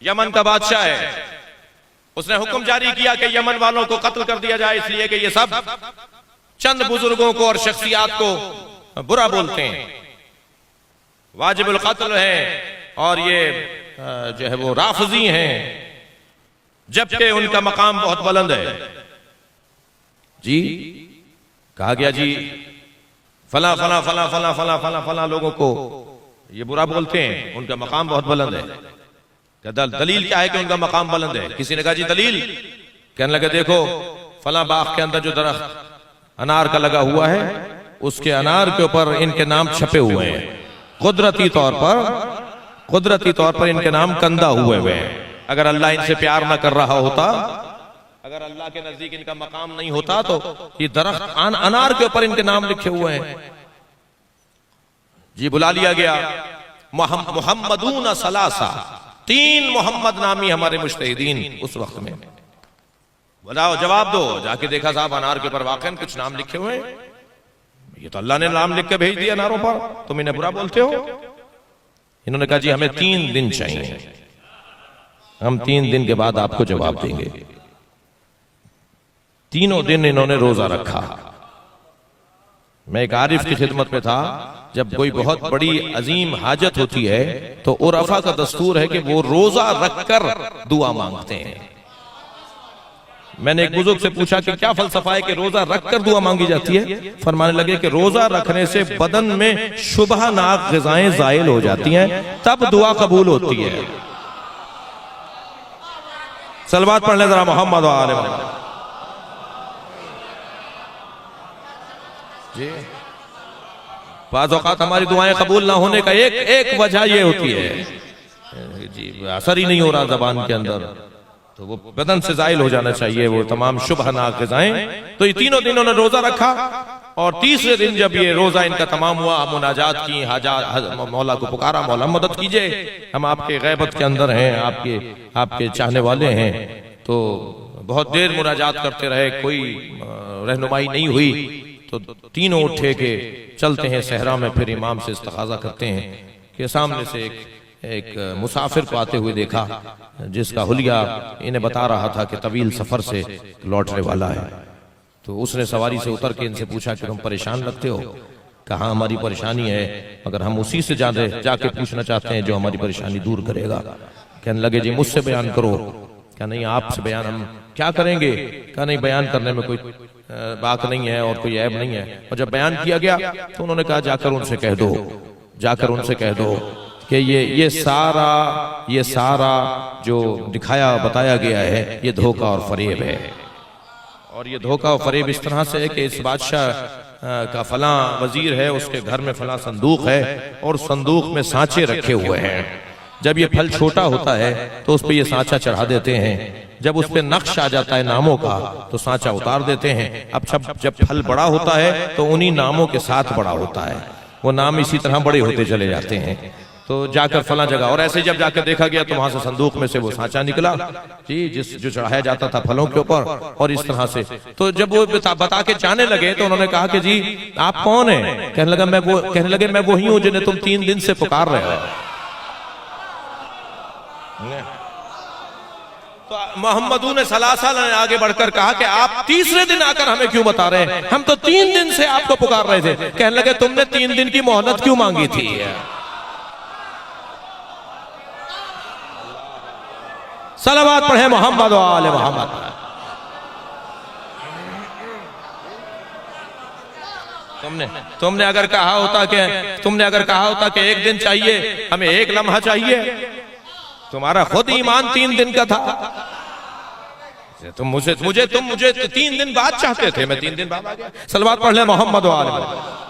Yemen का बादशाह है, उसने हुक्म जारी किया कि यमन वालों को कत्ल कर दिया जाए, इसलिए कि ये सब चंद बुजुर्गों को और शख्सियात को बुरा बोलते हैं, वाजिबुल कत्ल है और ये जो है वो राफजी हैं, जबकि उनका मकाम बहुत बुलंद है। जी कहा गया जी फला फला फला फला फला फला फला लोगों को ये बुरा बोलते हैं, उनका मकाम बहुत बुलंद है। दलील क्या है कि उनका मकाम बुलंद है? किसी ने कहा जी दलील, कहने लगे देखो फला बाग के अंदर जो दरख्त अनार का लगा हुआ है, उसके अनार के ऊपर इनके नाम छपे हुए हैं, कुदरती तौर पर इनके नाम कंदा हुए हैं। अगर अल्लाह इनसे प्यार ना कर रहा होता, अगर अल्लाह के नजदीक इनका मकाम नहीं होता, तो ये दरख्त अनार के ऊपर इनके नाम लिखे हुए हैं। जी बुला लिया गया, मोहम्मदून सलासा, 3 मोहम्मद नामी हमारे मुज्तहिदीन उस वक्त में, बताओ जवाब दो। जाके देखा साहब अनार के ऊपर वाकई कुछ नाम लिखे हुए हैं, ये तो अल्लाह ने नाम लिख के भेज दिया अनारों पर, तुम इन्हें बुरा बोलते हो। इन्होंने कहा जी हमें 3 दिन चाहिए, हम 3 दिन के बाद आपको जवाब देंगे। 3 दिन इन्होंने रोजा रखा। मैं एक आरिफ की खिदमत में था, जब कोई बहुत बड़ी अजीम हाजत होती है तो उरफा का दस्तूर है कि वो रोजा रखकर दुआ मांगते हैं। मैंने एक बुजुर्ग से पूछा कि क्या फलसफा है कि रोजा रखकर दुआ मांगी जाती है? फरमाने लगे कि रोजा रखने से बदन में शुबहनाक ग़िज़ाएं ज़ाइल हो जाती हैं, तब दुआ कबूल होती है। सलवात पढ़ ले जरा मोहम्मद व आले मोहम्मद। जी बाज़ औक़ात हमारी दुआएं कबूल ना होने का एक वजह ये होती है जी असर ही नहीं हो रहा ज़बान के अंदर, तो वो बदन से ज़ाइल हो जाना चाहिए वो तमाम शुबहनाक ग़िज़ाएं। तो ये 3 दिन उन्होंने रोजा रखा और तीसरे दिन जब ये रोजा इनका तमाम हुआ, मुनाजात की, हाजा मौला को पुकारा, मौला मदद कीजिए, हम आपके गैबत के अंदर हैं, आपके चाहने वाले हैं। तो बहुत देर मुनाजात करते रहे, कोई रहनुमाई नहीं हुई, तो तीनों उठे के चलते हैं सहरा में, फिर इमाम से इस्तग़ाज़ा करते हैं कि सामने से एक मुसाफिर को आते हुए देखा, जिसका हुलिया इन्हें बता रहा था कि तवील सफर से लौटने वाला है। तो उसने सवारी से उतर के इनसे पूछा कि तुम परेशान लगते हो? कहा हमारी परेशानी है, मगर हम उसी से जाके पूछना चाहते हैं जो हमारी परेशानी दूर करेगा। कहने लगे जी मुझसे बयान करो। क्या नहीं आपसे बयान हम क्या करेंगे? क्या नहीं बयान करने में कोई बात नहीं है और कोई ऐब नहीं है। और जब बयान किया गया तो उन्होंने कहा जाकर उनसे कह दो कि ये सारा जो दिखाया बताया गया है ये धोखा और फरेब है। और ये धोखा और फरेब इस तरह से है कि इस बादशाह का फलां वजीर है, उसके घर में फलां संदूक है और संदूक में सांचे रखे हुए हैं। जब ये फल छोटा होता है तो उस पर ये सांचा चढ़ा देते हैं, जब उस पर नक्श आ जाता है नामों का तो सांचा उतार देते हैं। अब जब फल बड़ा होता है तो उन्हीं नामों के साथ बड़ा होता है, वो नाम इसी तरह बड़े होते चले जाते हैं। तो जाकर फला जगह, और ऐसे जब जाकर देखा गया तो वहां से संदूक में से वो सांचा निकला जी, जो चढ़ाया जाता था फलों के ऊपर, और इस तरह से। तो जब वो बता के जाने लगे तो उन्होंने कहा कि जी आप कौन हैं? कहने लगे मैं वही हूं जिन्हें तुम 3 दिन से पुकार रहे हो। तो मोहम्मदून सलासा ने आगे बढ़कर कहा कि आप तीसरे दिन आकर हमें क्यों बता रहे हैं? हम तो 3 दिन से आपको पुकार रहे थे। कहने लगे तुमने 3 दिन की मोहलत क्यों मांगी थी? सलावत पढ़े मोहम्मद व आले मोहम्मद। तुमने अगर कहा होता कि 1 दिन चाहिए, हमें 1 लम्हा चाहिए, तुम्हारा खुद ईमान 3 दिन का था। तुम मुझे 3 दिन बाद चाहते थे, मैं 3 दिन बाद आ गया। सलावत पढ़ ले मोहम्मद व आले मोहम्मद।